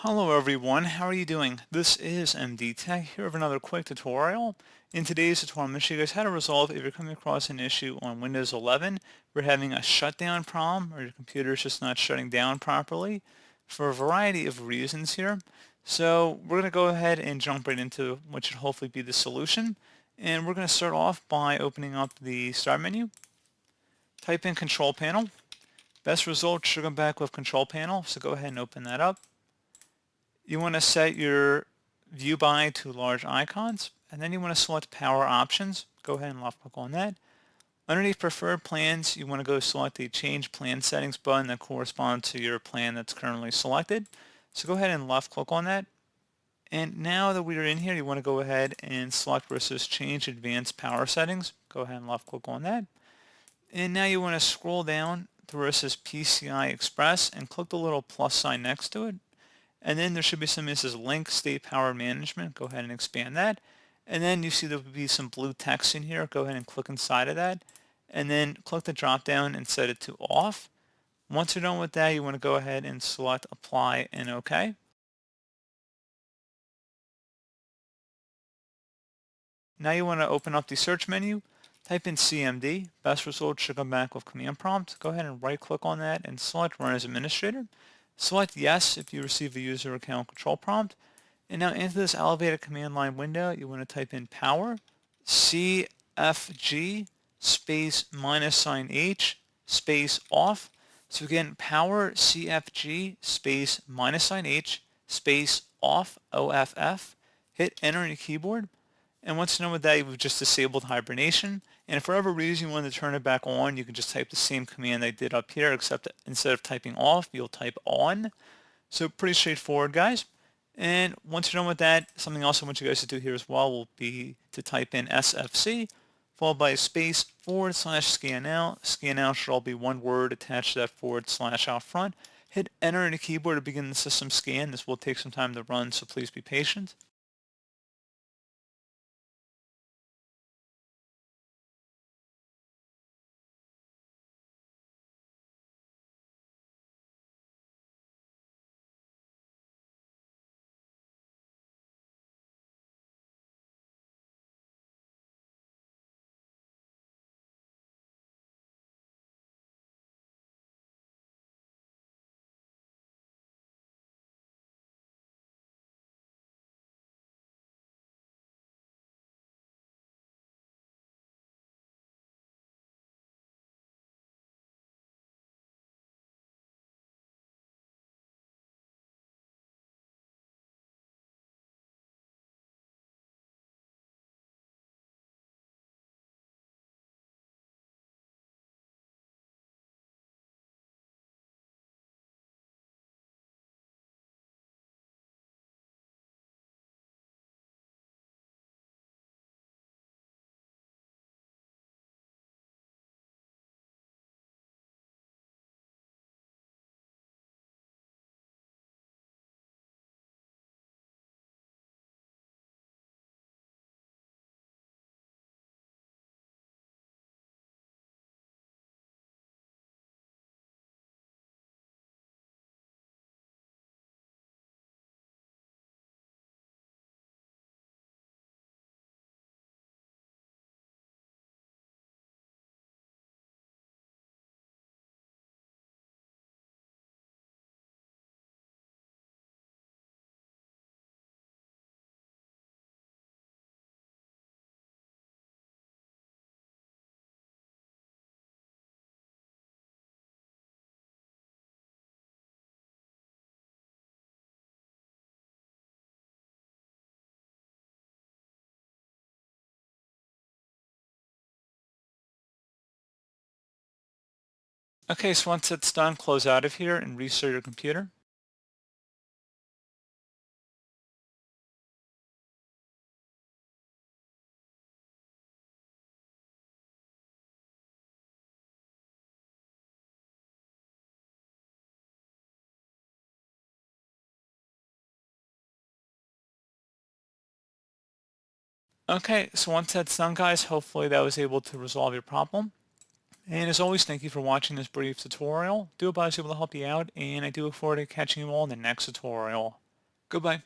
Hello everyone, how are you doing? This is MD Tech here with another quick tutorial. In today's tutorial, I'm going to show you guys how to resolve if you're coming across an issue on Windows 11. We're having a shutdown problem or your computer is just not shutting down properly for a variety of reasons here. So we're going to go ahead and jump right into what should hopefully be the solution. And we're going to start off by opening up the Start menu. Type in Control Panel. Best result should come back with Control Panel, so go ahead and open that up. You want to set your view by to large icons, and then you want to select Power Options. Go ahead and left click on that. Underneath Preferred Plans, you want to go select the Change Plan Settings button that corresponds to your plan that's currently selected. So go ahead and left click on that. And now that we are in here, you want to go ahead and select where it says Change Advanced Power Settings. Go ahead and left click on that. And now you want to scroll down to where it says PCI Express and click the little plus sign next to it. And then there should be something that says Link State Power Management. Go ahead and expand that. And then you see there will be some blue text in here. Go ahead and click inside of that. And then click the drop down and set it to off. Once you're done with that, you want to go ahead and select Apply and OK. Now you want to open up the search menu. Type in CMD. Best result should come back with Command Prompt. Go ahead and right click on that and select Run as Administrator. Select Yes if you receive a user account control prompt. And now into this elevated command line window, you want to type in power CFG space minus sign H space off. So again, power CFG space minus sign H space off OFF. Hit enter on your keyboard. And once you're done with that, you've just disabled hibernation. And if for whatever reason you want to turn it back on, you can just type the same command I did up here, except that instead of typing off, you'll type on. So pretty straightforward, guys. And once you're done with that, something else I want you guys to do here as well will be to type in SFC, followed by a space /scan out. Scan out should all be one word attached to that / out front. Hit enter on the keyboard to begin the system scan. This will take some time to run, so please be patient. Okay, so once it's done, close out of here and restart your computer. Okay, so once that's done, guys, hopefully that was able to resolve your problem. And as always, thank you for watching this brief tutorial. Do hope I was able to help you out, and I do look forward to catching you all in the next tutorial. Goodbye.